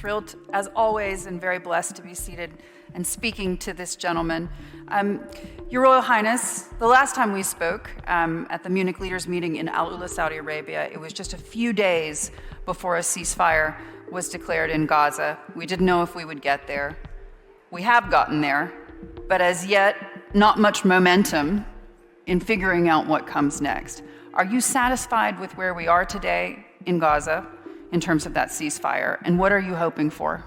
thrilled, as always, and very blessed to be seated and speaking to this gentleman. Your Royal Highness, the last time we spoke at the Munich Leaders Meeting in Al Ula, Saudi Arabia, it was just a few days before a ceasefire was declared in Gaza. We didn't know if we would get there. We have gotten there, but as yet, not much momentum in figuring out what comes next. Are you satisfied with where we are today in Gaza in terms of that ceasefire, and what are you hoping for?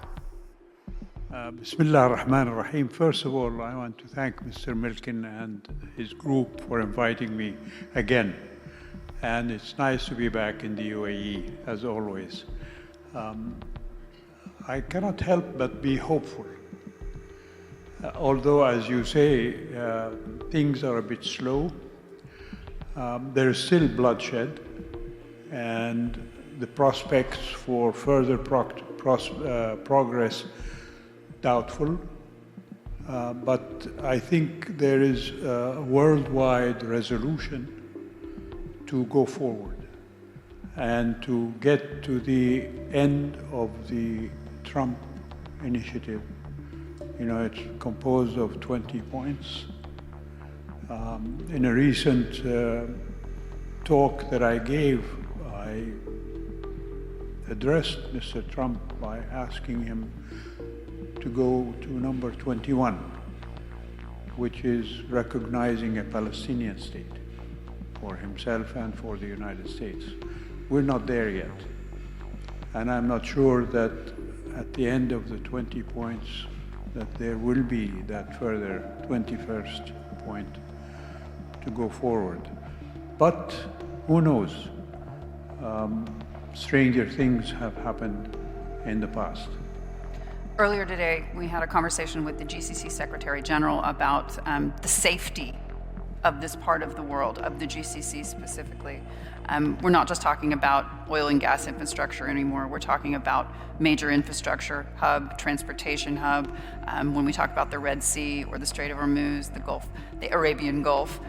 Bismillah ar-Rahman ar-Rahim. First of all, I want to thank Mr. Milken and his group for inviting me again. And it's nice to be back in the UAE, as always. I cannot help but be hopeful. Although, as you say, things are a bit slow, there is still bloodshed, and the prospects for further progress doubtful, but I think there is a worldwide resolution to go forward and to get to the end of the Trump initiative. You know, it's composed of 20 points. In a recent talk that I gave, I addressed Mr. Trump by asking him to go to number 21, which is recognizing a Palestinian state for himself and for the United States. We're not there yet. And I'm not sure that at the end of the 20 points that there will be that further 21st point to go forward. But who knows? Stranger things have happened in the past. Earlier today, we had a conversation with the GCC Secretary General about the safety of this part of the world, of the GCC specifically. We're not just talking about oil and gas infrastructure anymore. We're talking about major infrastructure hub, transportation hub. When we talk about the Red Sea or the Strait of Hormuz, the Gulf, the Arabian Gulf,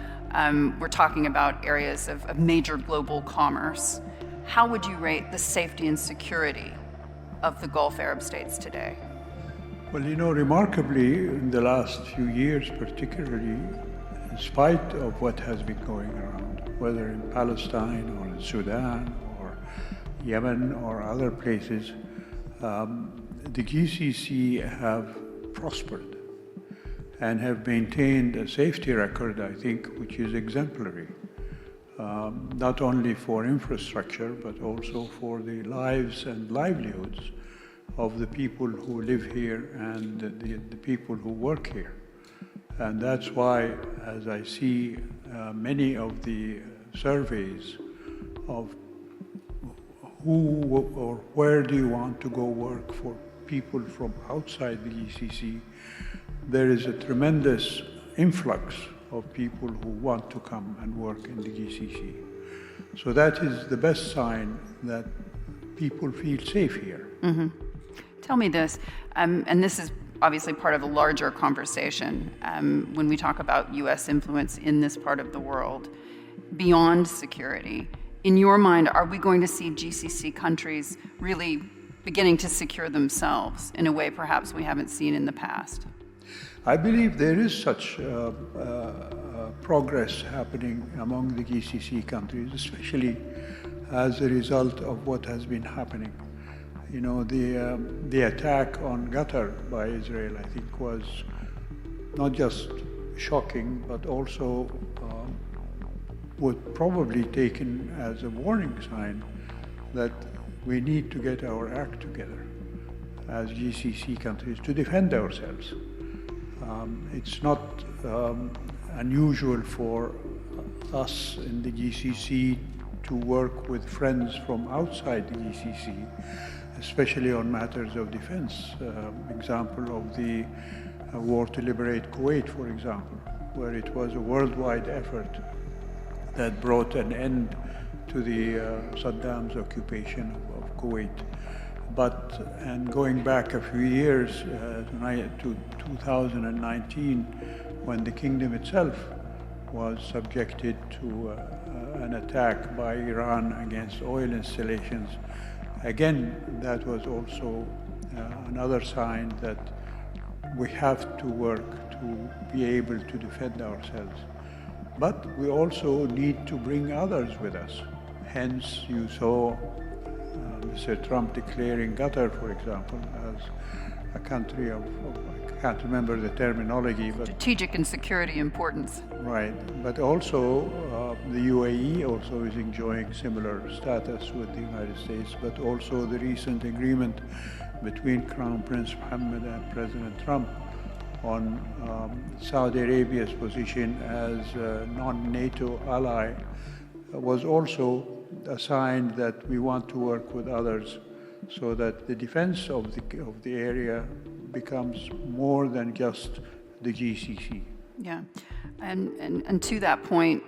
we're talking about areas of major global commerce. How would you rate the safety and security of the Gulf Arab states today? Well, you know, remarkably, in the last few years particularly, in spite of what has been going around, whether in Palestine or in Sudan or Yemen or other places, the GCC have prospered and have maintained a safety record, I think, which is exemplary, not only for infrastructure, but also for the lives and livelihoods of the people who live here and the people who work here. And that's why, as I see many of the surveys of who or where do you want to go work for people from outside the GCC, there is a tremendous influx of people who want to come and work in the GCC. So that is the best sign that people feel safe here. Mm-hmm. Tell me this, and this is obviously part of a larger conversation when we talk about U.S. influence in this part of the world, beyond security. In your mind, are we going to see GCC countries really beginning to secure themselves in a way perhaps we haven't seen in the past? I believe there is such progress happening among the GCC countries, especially as a result of what has been happening. You know, the attack on Qatar by Israel, I think, was not just shocking, but also would probably taken as a warning sign that we need to get our act together as GCC countries to defend ourselves. It's not unusual for us in the GCC to work with friends from outside the GCC, especially on matters of defense. Example of the war to liberate Kuwait, for example, where it was a worldwide effort that brought an end to the Saddam's occupation of Kuwait. And going back a few years to 2019, when the kingdom itself was subjected to an attack by Iran against oil installations, again, that was also another sign that we have to work to be able to defend ourselves. But we also need to bring others with us. Hence, you saw Mr. Trump declaring Qatar, for example, as a country of I can't remember the terminology, but Strategic and security importance. right. But also, the UAE also is enjoying similar status with the United States, but also the recent agreement between Crown Prince Mohammed and President Trump on Saudi Arabia's position as a non-NATO ally was also a sign that we want to work with others so that the defense of the area becomes more than just the GCC. Yeah. And to that point,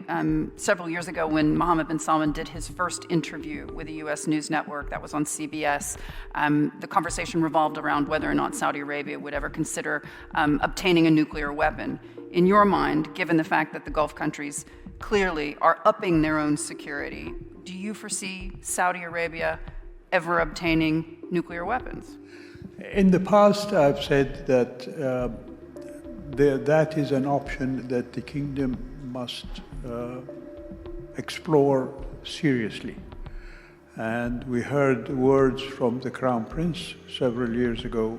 several years ago when Mohammed bin Salman did his first interview with a U.S. news network that was on CBS, the conversation revolved around whether or not Saudi Arabia would ever consider obtaining a nuclear weapon. In your mind, given the fact that the Gulf countries clearly are upping their own security, do you foresee Saudi Arabia ever obtaining nuclear weapons? In the past, I've said that that is an option that the kingdom must explore seriously. And we heard words from the Crown Prince several years ago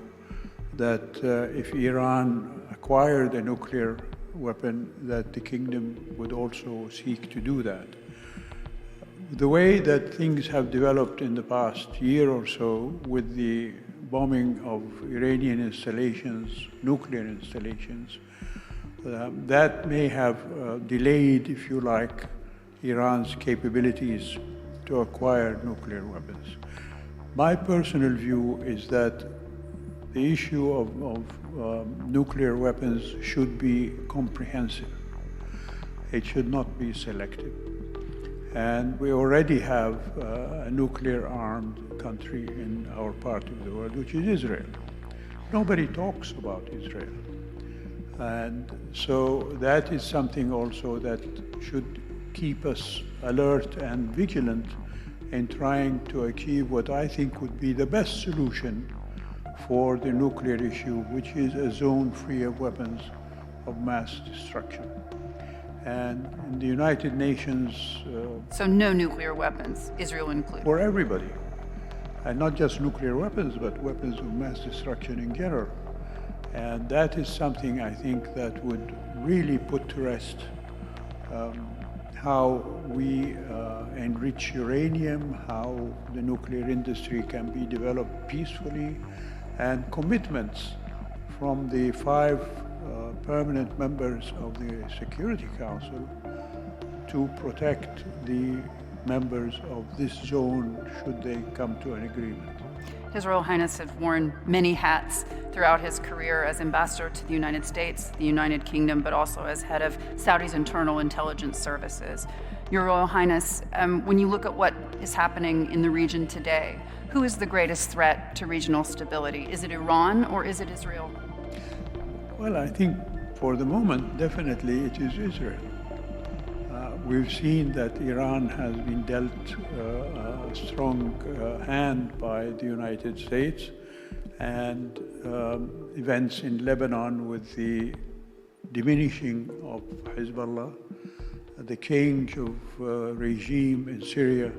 that if Iran acquired a nuclear weapon, that the kingdom would also seek to do that. The way that things have developed in the past year or so with the bombing of Iranian installations, nuclear installations, that may have delayed, if you like, Iran's capabilities to acquire nuclear weapons. My personal view is that the issue of nuclear weapons should be comprehensive. It should not be selective. And we already have a nuclear-armed country in our part of the world, which is Israel. Nobody talks about Israel. And so that is something also that should keep us alert and vigilant in trying to achieve what I think would be the best solution for the nuclear issue, which is a zone free of weapons of mass destruction. And in the United Nations... So no nuclear weapons, Israel included? For everybody. And not just nuclear weapons, but weapons of mass destruction in general. And that is something I think that would really put to rest how we enrich uranium, how the nuclear industry can be developed peacefully, and commitments from the 5 permanent members of the Security Council to protect the members of this zone should they come to an agreement. His Royal Highness has worn many hats throughout his career as ambassador to the United States, the United Kingdom, but also as head of Saudi's internal intelligence services. Your Royal Highness, when you look at what is happening in the region today, who is the greatest threat to regional stability? Is it Iran or is it Israel? Well, I think for the moment, definitely it is Israel. We've seen that Iran has been dealt a strong hand by the United States, and events in Lebanon with the diminishing of Hezbollah, the change of regime in Syria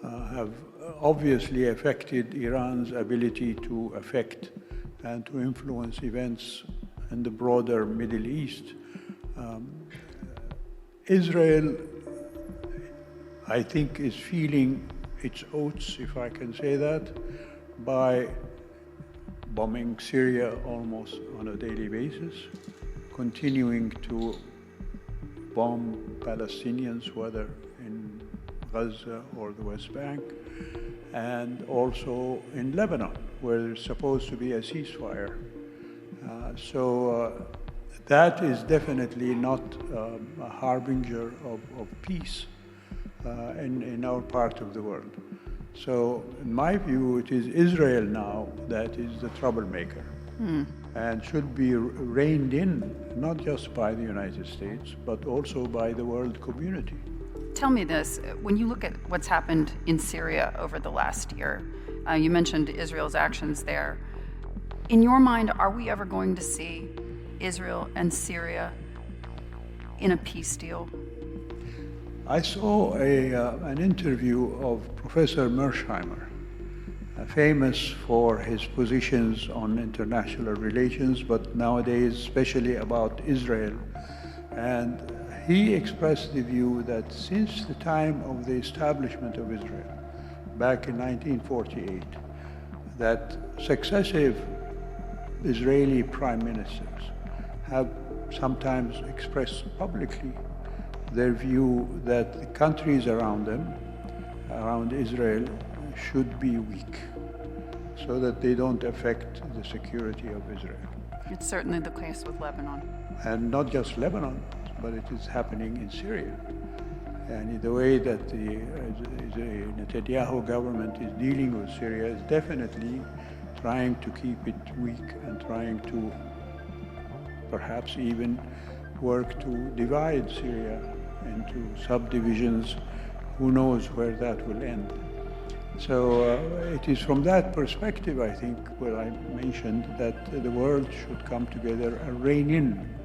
have obviously affected Iran's ability to affect and to influence events in the broader Middle East. Israel, I think, is feeling its oats, if I can say that, by bombing Syria almost on a daily basis, continuing to bomb Palestinians, whether in Gaza or the West Bank, and also in Lebanon, where there's supposed to be a ceasefire. So that is definitely not a harbinger of peace in our part of the world. So in my view, it is Israel now that is the troublemaker and should be reined in, not just by the United States, but also by the world community. Tell me this, when you look at what's happened in Syria over the last year, You mentioned Israel's actions there. In your mind, are we ever going to see Israel and Syria in a peace deal? I saw an interview of Professor Mersheimer, famous for his positions on international relations, but nowadays especially about Israel. And he expressed the view that since the time of the establishment of Israel, back in 1948, that successive Israeli prime ministers have sometimes expressed publicly their view that the countries around them, around Israel, should be weak so that they don't affect the security of Israel. It's certainly the case with Lebanon. And not just Lebanon, but it is happening in Syria. And the way that the Netanyahu government is dealing with Syria is definitely trying to keep it weak and trying to perhaps even work to divide Syria into subdivisions. Who knows where that will end? So it is from that perspective, I think, where I mentioned that the world should come together and rein in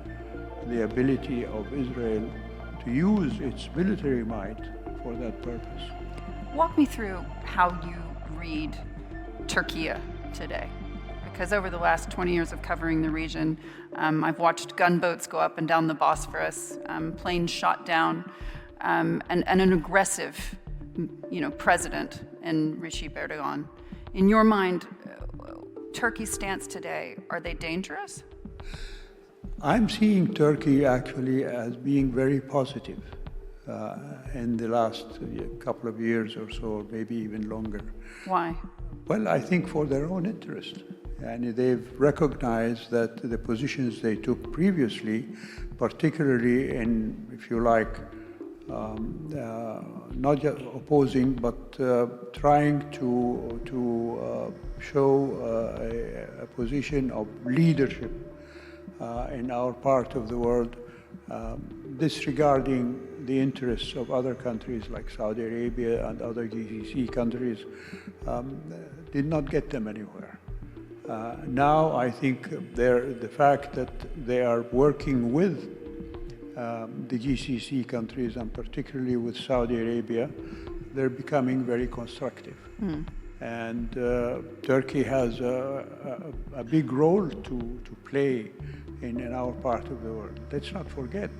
the ability of Israel to use its military might for that purpose. Walk me through how you read Turkey today. Because over the last 20 years of covering the region, I've watched gunboats go up and down the Bosphorus, planes shot down, and an aggressive, president in Recep Erdogan. In your mind, Turkey's stance today, are they dangerous? I'm seeing Turkey actually as being very positive in the last couple of years or so, maybe even longer. Why? Well, I think for their own interest. And they've recognized that the positions they took previously, particularly in, if you like, not just opposing, but trying to show a position of leadership in our part of the world, disregarding the interests of other countries like Saudi Arabia and other GCC countries, did not get them anywhere. Now I think the fact that they are working with the GCC countries, and particularly with Saudi Arabia, they're becoming very constructive. And Turkey has a big role to play in our part of the world. Let's not forget,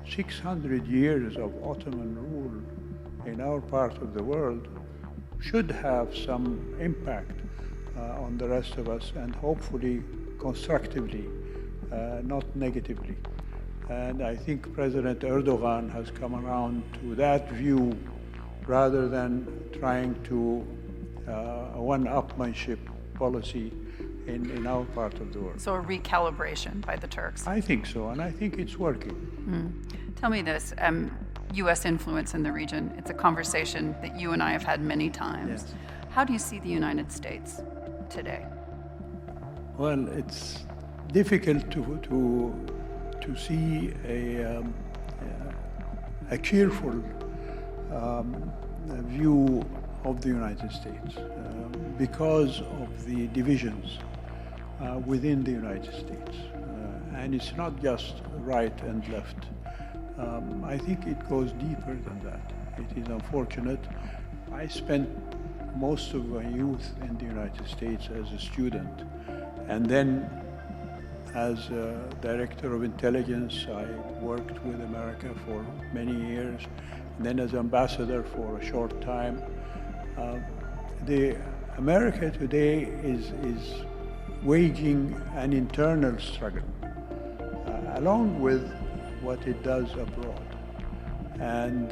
600 years of Ottoman rule in our part of the world should have some impact on the rest of us, and hopefully constructively, not negatively. And I think President Erdogan has come around to that view rather than trying to a one-upmanship policy in our part of the world. So a recalibration by the Turks? I think so, and I think it's working. Tell me this, U.S. influence in the region. It's a conversation that you and I have had many times. Yes. How do you see the United States today? Well, it's difficult to see a cheerful view of the United States because of the divisions within the United States. And it's not just right and left. I think it goes deeper than that. It is unfortunate. I spent most of my youth in the United States as a student, and then as Director of Intelligence, I worked with America for many years, and then as ambassador for a short time. America today is waging an internal struggle, along with what it does abroad. And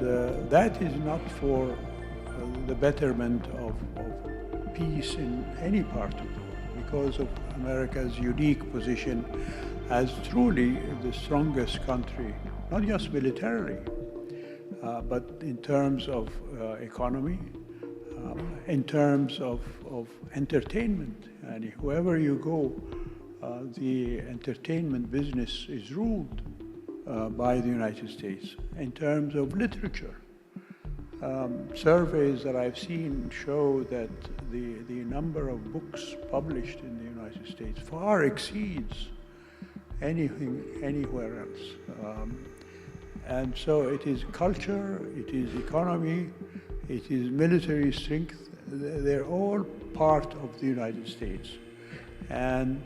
that is not for the betterment of peace in any part of the world, because of America's unique position as truly the strongest country, not just militarily, but in terms of economy, in terms of entertainment. And wherever you go, the entertainment business is ruled by the United States. In terms of literature, Surveys that I've seen show that the number of books published in the United States far exceeds anything anywhere else. And so it is culture, it is economy, it is military strength. They're all part of the United States. And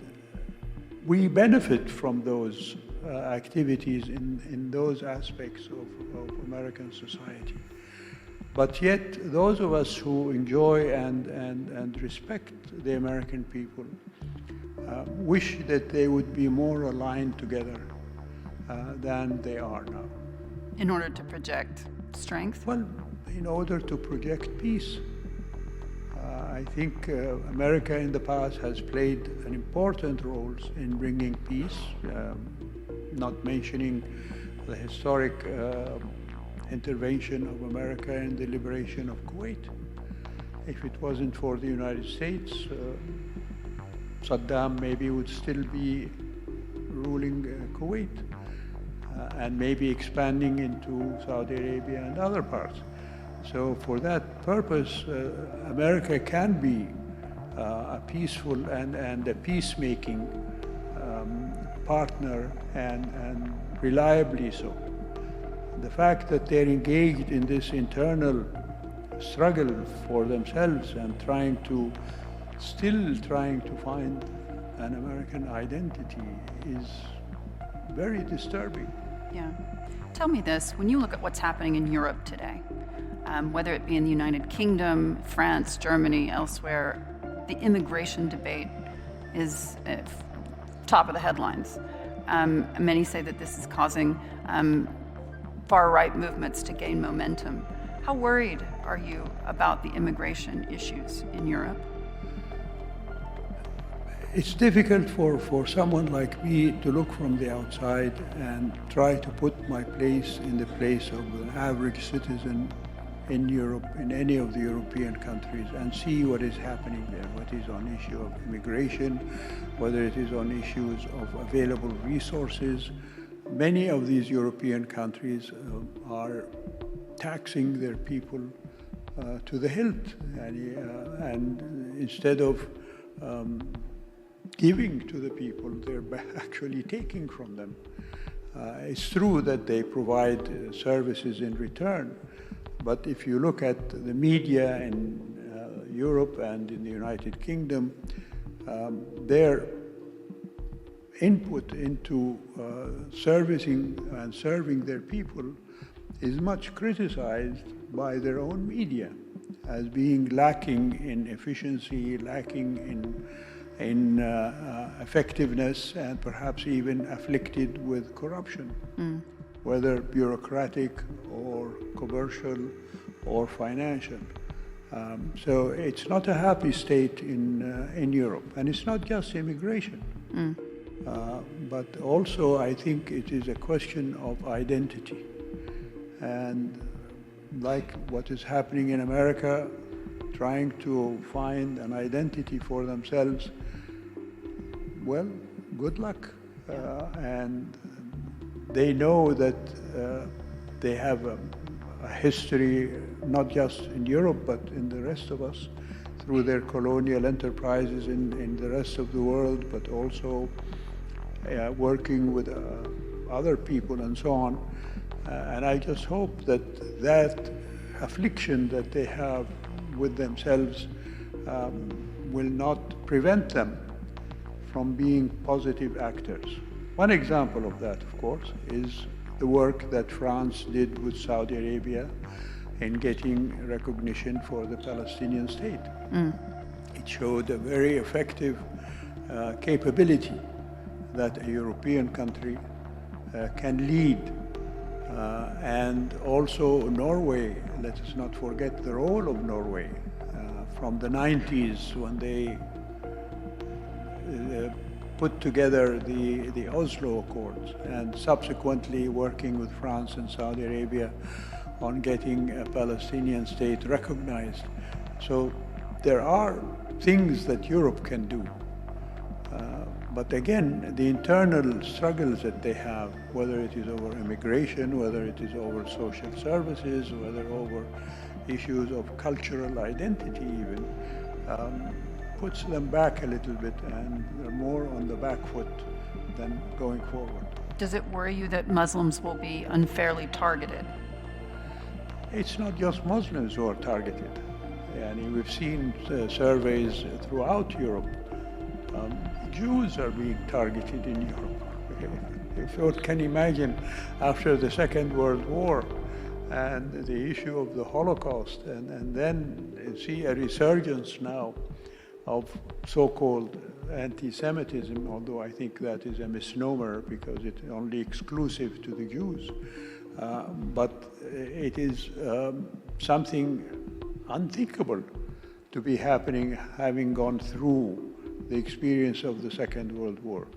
we benefit from those activities in those aspects of American society. But yet, those of us who enjoy and respect the American people wish that they would be more aligned together than they are now. In order to project strength? Well, in order to project peace. I think America in the past has played an important role in bringing peace, not mentioning the historic intervention of America in the liberation of Kuwait. If it wasn't for the United States, Saddam maybe would still be ruling Kuwait and maybe expanding into Saudi Arabia and other parts. So for that purpose, America can be a peaceful and a peacemaking partner and reliably so. The fact that they're engaged in this internal struggle for themselves and still trying to find an American identity is very disturbing. Yeah. Tell me this, when you look at what's happening in Europe today, whether it be in the United Kingdom, France, Germany, elsewhere, the immigration debate is top of the headlines. Many say that this is causing far-right movements to gain momentum. How worried are you about the immigration issues in Europe? It's difficult for someone like me to look from the outside and try to put my place in the place of an average citizen in Europe, in any of the European countries, and see what is happening there, what is on issue of immigration, whether it is on issues of available resources. Many of these European countries are taxing their people to the hilt, and instead of giving to the people, they're actually taking from them. It's true that they provide services in return, but if you look at the media in Europe and in the United Kingdom, their input into servicing and serving their people is much criticized by their own media as being lacking in efficiency, lacking in effectiveness, and perhaps even afflicted with corruption, whether bureaucratic or commercial or financial. So it's not a happy state in Europe, and it's not just immigration. But also I think it is a question of identity. And like what is happening in America, trying to find an identity for themselves, well, good luck. And they know that they have a history, not just in Europe, but in the rest of us, through their colonial enterprises in the rest of the world, but also working with other people and so on. And I just hope that that affliction that they have with themselves will not prevent them from being positive actors. One example of that, of course, is the work that France did with Saudi Arabia in getting recognition for the Palestinian state. It showed a very effective capability that a European country can lead. And also Norway, let us not forget the role of Norway from the 90s when they put together the Oslo Accords, and subsequently working with France and Saudi Arabia on getting a Palestinian state recognized. So there are things that Europe can do. But again, the internal struggles that they have, whether it is over immigration, whether it is over social services, whether over issues of cultural identity even, puts them back a little bit, and they're more on the back foot than going forward. Does it worry you that Muslims will be unfairly targeted? It's not just Muslims who are targeted. And we've seen surveys throughout Europe. Jews are being targeted in Europe. If you can imagine, after the Second World War and the issue of the Holocaust, and then see a resurgence now of so-called anti-Semitism, although I think that is a misnomer because it's only exclusive to the Jews. But it is something unthinkable to be happening, having gone through the experience of the Second World War.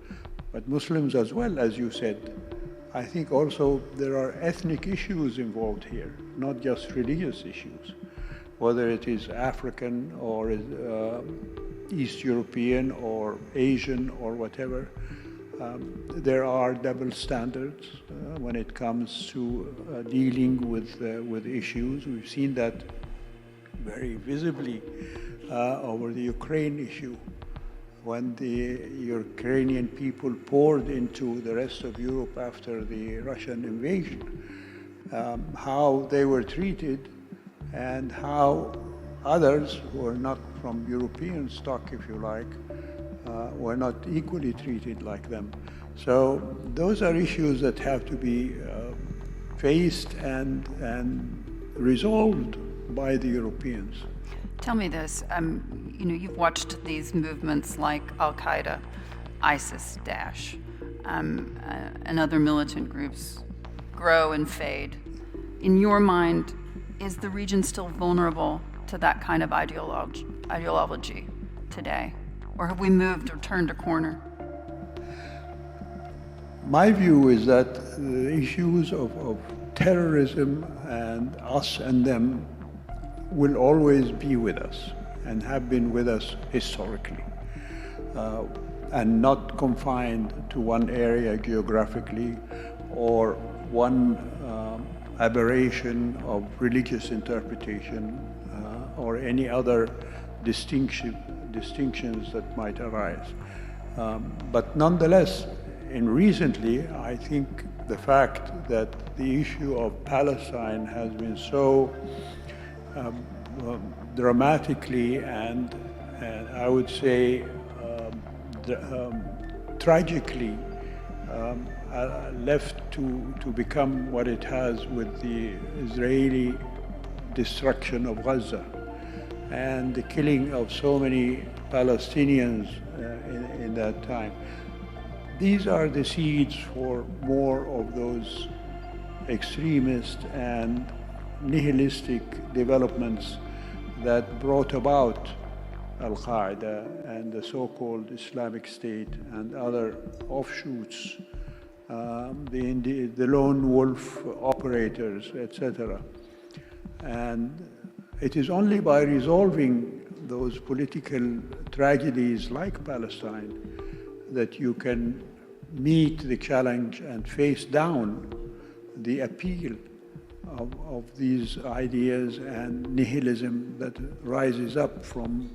But Muslims as well, as you said, I think also there are ethnic issues involved here, not just religious issues, whether it is African or East European or Asian or whatever. There are double standards when it comes to dealing with issues. We've seen that very visibly over the Ukraine issue, when the Ukrainian people poured into the rest of Europe after the Russian invasion, how they were treated and how others who were not from European stock, if you like, were not equally treated like them. So those are issues that have to be faced and resolved by the Europeans. Tell me this, you've watched these movements like Al-Qaeda, ISIS, Daesh, and other militant groups grow and fade. In your mind, is the region still vulnerable to that kind of ideology today? Or have we moved or turned a corner? My view is that the issues of terrorism and us and them will always be with us and have been with us historically, and not confined to one area geographically or one aberration of religious interpretation or any other distinctions that might arise. But nonetheless, recently, I think the fact that the issue of Palestine has been so dramatically and I would say tragically left to become what it has with the Israeli destruction of Gaza and the killing of so many Palestinians in that time. These are the seeds for more of those extremist and nihilistic developments that brought about Al-Qaeda and the so-called Islamic State and other offshoots, the lone wolf operators, etc. And it is only by resolving those political tragedies like Palestine that you can meet the challenge and face down the appeal of these ideas and nihilism that rises up from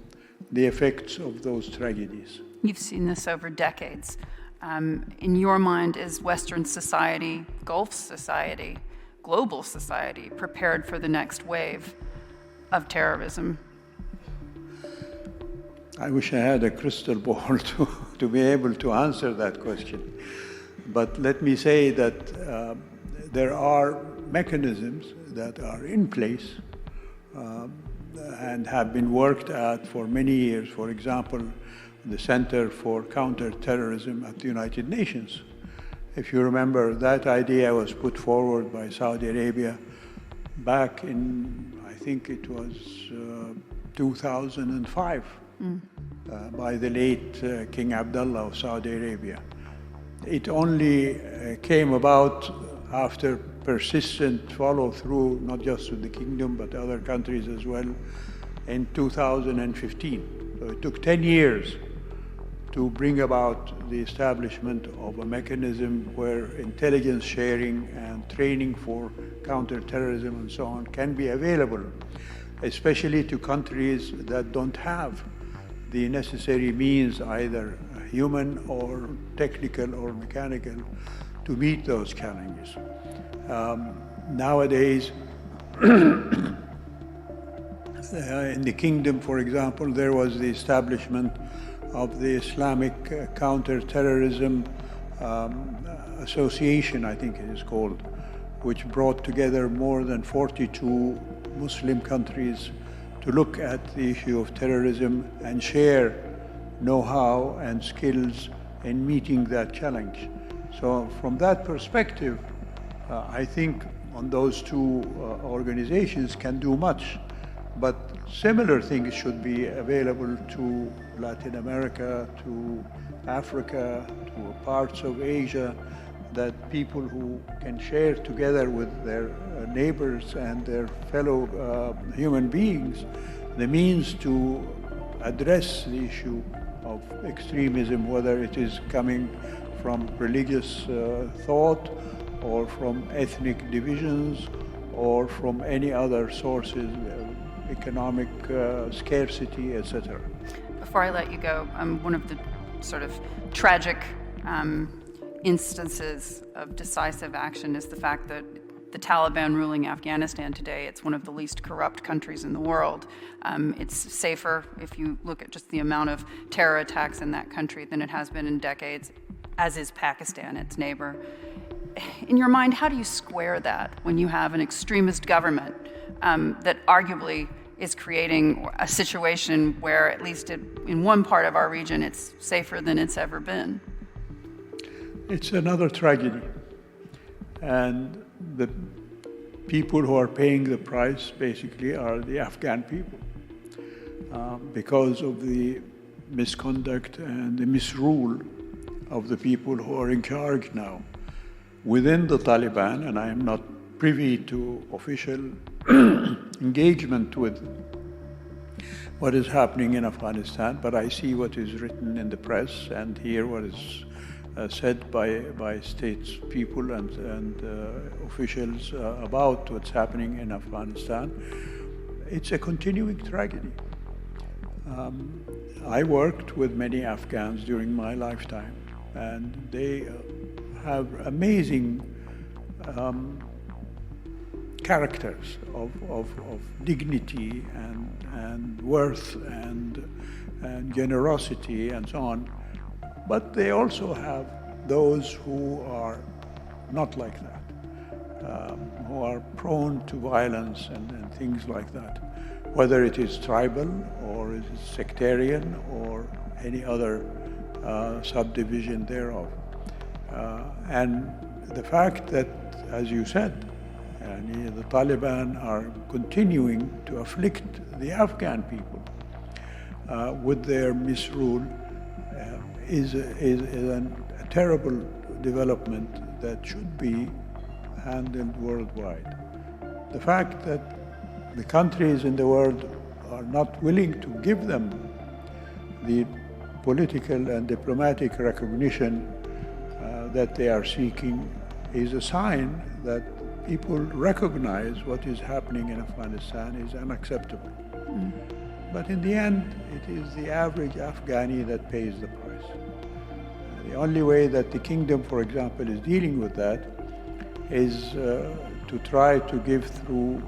the effects of those tragedies. You've seen this over decades. In your mind, is Western society, Gulf society, global society prepared for the next wave of terrorism? I wish I had a crystal ball to be able to answer that question. But let me say that there are mechanisms that are in place and have been worked at for many years. For example, the Center for Counterterrorism at the United Nations. If you remember, that idea was put forward by Saudi Arabia back in, I think it was 2005, by the late King Abdullah of Saudi Arabia. It only came about after persistent follow-through, not just with the kingdom, but other countries as well, in 2015. So it took 10 years to bring about the establishment of a mechanism where intelligence sharing and training for counterterrorism and so on can be available, especially to countries that don't have the necessary means, either human or technical or mechanical, to meet those challenges. Nowadays, in the kingdom, for example, there was the establishment of the Islamic Counterterrorism Association, I think it is called, which brought together more than 42 Muslim countries to look at the issue of terrorism and share know-how and skills in meeting that challenge. So from that perspective, I think on those two organizations can do much, but similar things should be available to Latin America, to Africa, to parts of Asia, that people who can share together with their neighbors and their fellow human beings the means to address the issue of extremism, whether it is coming from religious thought or from ethnic divisions or from any other sources, economic scarcity, etc. Before I let you go, one of the sort of tragic instances of decisive action is the fact that the Taliban ruling Afghanistan today, it's one of the least corrupt countries in the world. It's safer, if you look at just the amount of terror attacks in that country, than it has been in decades, as is Pakistan, its neighbor. In your mind, how do you square that when you have an extremist government that arguably is creating a situation where, at least in one part of our region, it's safer than it's ever been? It's another tragedy. And the people who are paying the price, basically, are the Afghan people because of the misconduct and the misrule of the people who are in charge now within the Taliban. And I am not privy to official engagement with what is happening in Afghanistan, but I see what is written in the press and hear what is said by statespeople and officials about what's happening in Afghanistan. It's a continuing tragedy. I worked with many Afghans during my lifetime, and they have amazing characters of dignity and worth and generosity and so on. But they also have those who are not like that, who are prone to violence and things like that, whether it is tribal or it is sectarian or any other subdivision thereof. And the fact that, as you said, the Taliban are continuing to afflict the Afghan people with their misrule is a terrible development that should be handled worldwide. The fact that the countries in the world are not willing to give them the political and diplomatic recognition that they are seeking is a sign that people recognize what is happening in Afghanistan is unacceptable. But in the end, it is the average Afghani that pays the price. The only way that the kingdom, for example, is dealing with that is to try to give through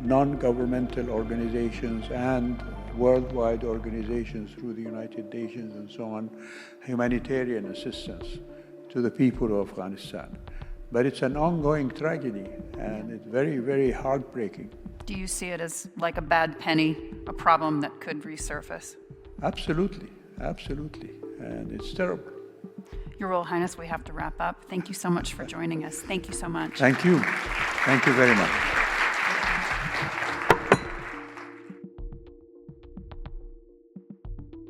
non-governmental organizations and worldwide organizations through the United Nations and so on, humanitarian assistance to the people of Afghanistan. But it's an ongoing tragedy, and it's very, very heartbreaking. Do you see it as like a bad penny, a problem that could resurface? Absolutely, absolutely, and it's terrible. Your Royal Highness, we have to wrap up. Thank you so much for joining us. Thank you so much. Thank you. Thank you very much.